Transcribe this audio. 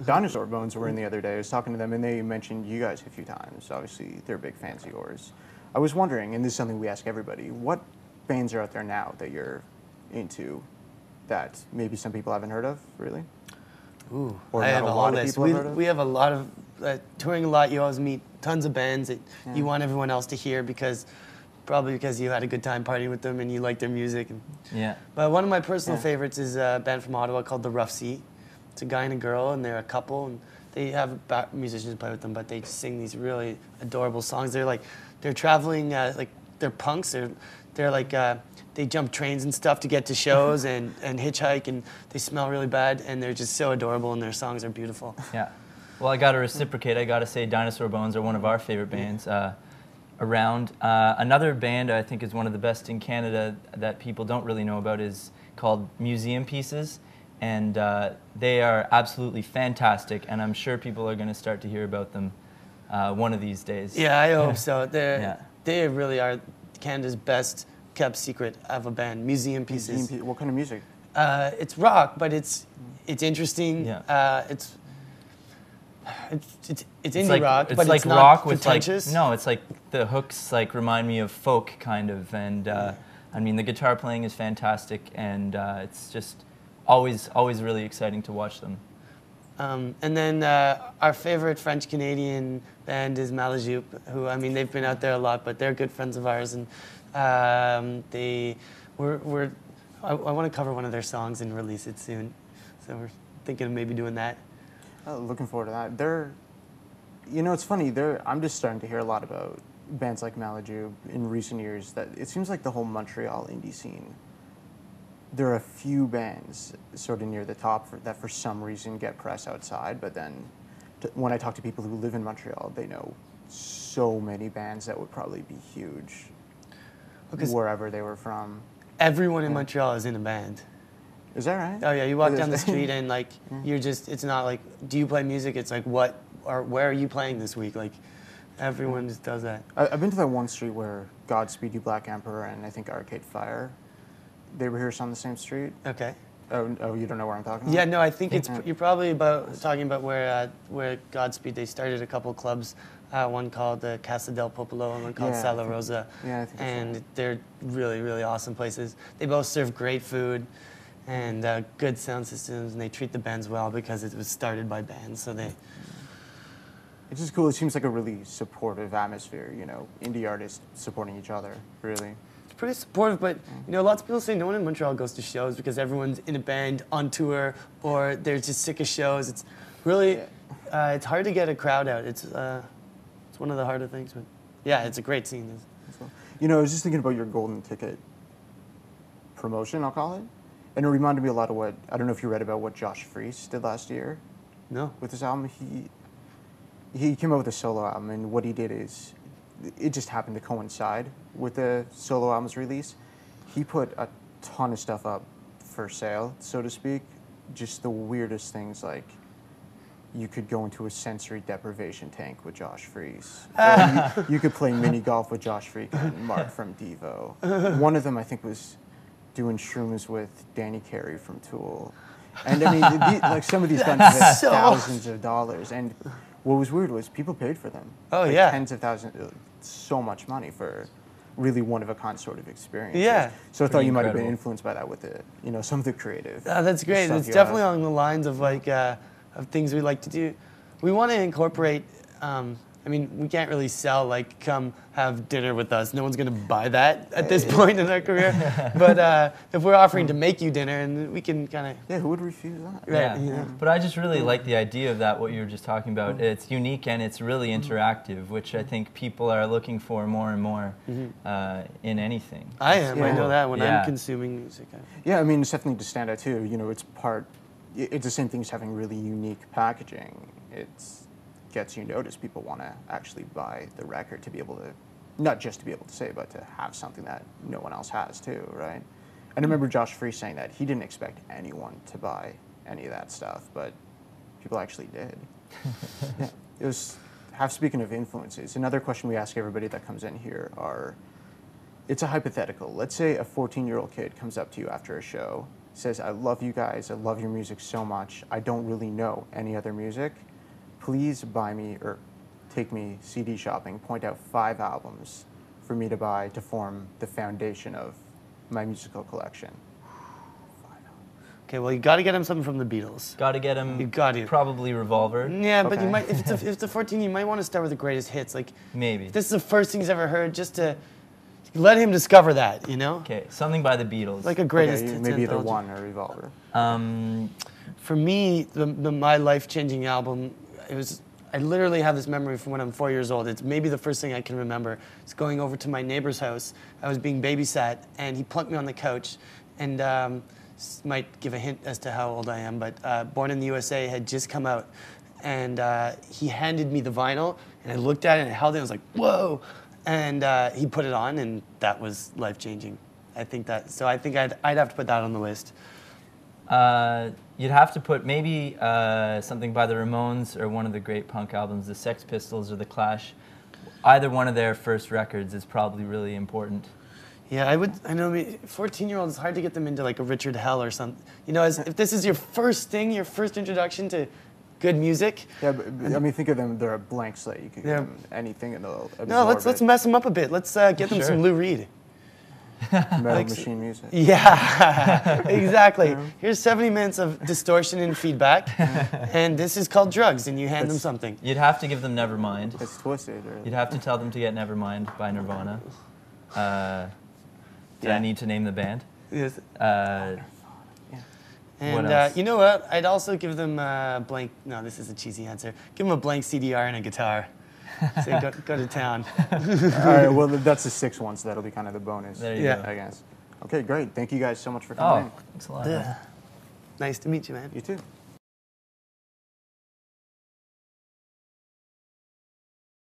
Dinosaur Bones were in the other day. I was talking to them, and they mentioned you guys a few times. Obviously, they're big fans of yours. I was wondering, and this is something we ask everybody, what bands are out there now that you're into that maybe some people haven't heard of, really? Ooh, Or I not have a a lot whole of list. people have heard of? We have a lot of, touring a lot, you always meet tons of bands that you want everyone else to hear probably because you had a good time partying with them and you like their music. Yeah. But one of my personal favorites is a band from Ottawa called The Rough Sea. It's a guy and a girl, and they're a couple, and they have musicians play with them, but they just sing these really adorable songs. They're traveling, they're punks. They're like, they jump trains and stuff to get to shows and hitchhike, and they smell really bad, and they're just so adorable, and their songs are beautiful. Yeah. Well, I got to reciprocate. I got to say Dinosaur Bones are one of our favorite bands around. Another band I think is one of the best in Canada that people don't really know about is called Museum Pieces, and they are absolutely fantastic, and I'm sure people are going to start to hear about them one of these days. Yeah, I hope so. They really are Canada's best kept secret of a band, Museum Pieces. What kind of music? It's rock, but it's interesting. Yeah. It's indie like, rock, but like it's not rock pretentious. With no, it's like the hooks remind me of folk kind of, and I mean the guitar playing is fantastic, and it's just always really exciting to watch them. And then our favorite French Canadian band is Malajupe, who they've been out there a lot, but they're good friends of ours, and I want to cover one of their songs and release it soon, so we're thinking of maybe doing that. Oh, looking forward to that. It's funny. I'm just starting to hear a lot about bands like Malajupe in recent years. That it seems like the whole Montreal indie scene. There are a few bands sort of near the top that for some reason get press outside, but then when I talk to people who live in Montreal, they know so many bands that would probably be huge wherever they were from. Everyone in Montreal is in a band. Is that right? Oh yeah, you walk down the street and it's not like, do you play music? It's like, where are you playing this week? Like, everyone just does that. I've been to that one street where Godspeed You Black Emperor and I think Arcade Fire, they were here on the same street. Okay. Oh, you don't know where I'm talking about? Yeah, no, I think you're probably talking about where Godspeed, they started a couple clubs, one called Casa del Popolo and one called Sala Rosa. Yeah, I think and they're really, really awesome places. They both serve great food and good sound systems, and they treat the bands well because it was started by bands, so they... It's just cool. It seems like a really supportive atmosphere, indie artists supporting each other, really. Pretty supportive, but lots of people say no one in Montreal goes to shows because everyone's in a band on tour or they're just sick of shows. It's really it's hard to get a crowd out. It's one of the harder things, but yeah, it's a great scene. I was just thinking about your golden ticket promotion, I'll call it, and it reminded me a lot of I don't know if you read about what Josh Freese did last year. No. With his album, he came out with a solo album, and what he did is, it just happened to coincide with the solo album's release. He put a ton of stuff up for sale, so to speak. Just the weirdest things, like you could go into a sensory deprivation tank with Josh Freese. Or you could play mini golf with Josh Freese and Mark from Devo. One of them, I think, was doing shrooms with Danny Carey from Tool. And I mean, some of these bands had thousands of dollars. And what was weird was people paid for them. Oh, yeah. Tens of thousands, so much money for really one-of-a-kind sort of experience. Yeah. So I thought you might have been influenced by that with some of the creative. That's great. It's definitely along the lines of of things we like to do. We want to incorporate. We can't really sell come have dinner with us. No one's going to buy that at this point in our career. But if we're offering to make you dinner, and we can kind of... Yeah, who would refuse that? Right, yeah. But I just really like the idea of that, what you were just talking about. It's unique and it's really interactive, which I think people are looking for more and more in anything. I am. I know that when I'm consuming music. Yeah, it's definitely to stand out too. It's the same thing as having really unique packaging. It's gets you noticed. People want to actually buy the record to be able to, not just to be able to say, but to have something that no one else has too, right? And I remember Josh Freese saying that he didn't expect anyone to buy any of that stuff, but people actually did. Yeah, it was. Speaking of influences, another question we ask everybody that comes in here it's a hypothetical. Let's say a 14-year-old kid comes up to you after a show, says, I love you guys. I love your music so much. I don't really know any other music. Please buy me or take me CD shopping. Point out 5 albums for me to buy to form the foundation of my musical collection. Okay, well, you got to get him something from the Beatles. Got to get him. You got to. Probably Revolver. Yeah, but Okay. you might. If it's a 14, you might want to start with the greatest hits. Like Maybe. if this is the first thing he's ever heard, just to let him discover that. You know. Okay, something by the Beatles. Like a greatest Okay, hits maybe either anthology. One or Revolver. For me, my life-changing album, I literally have this memory from when I'm 4 years old. It's maybe the first thing I can remember. It's going over to my neighbor's house. I was being babysat, and he plunked me on the couch, and this might give a hint as to how old I am, but Born in the USA had just come out, and he handed me the vinyl, and I looked at it, and I held it, and I was like, whoa! And he put it on, and that was life-changing. I think I'd have to put that on the list. You'd have to put maybe something by the Ramones or one of the great punk albums, the Sex Pistols or the Clash. Either one of their first records is probably really important. Yeah, I know 14-year-olds, it's hard to get them into like a Richard Hell or something. You know, if this is your first thing, your first introduction to good music. Yeah, but I mean, think of them, they're a blank slate. You could give them anything and they'll absorb No, let's it. mess them up a bit. Let's get them Sure. some Lou Reed. Metal Machine music. Yeah, exactly. Here's 70 minutes of distortion and feedback, and this is called drugs, and you hand them something. You'd have to give them Nevermind. It's twisted. Or, You'd have to tell them to get Nevermind by Nirvana. Did I need to name the band? Yes. What And else? you know what? I'd also give them a blank. No, this is a cheesy answer. Give them a blank CDR and a guitar. Say go to town. All right, well, that's the 6th one, so that'll be kind of the bonus. There you Yeah. go. I guess. Okay, great. Thank you guys so much for coming Oh, thanks a lot. Nice to meet you, man. in. You too.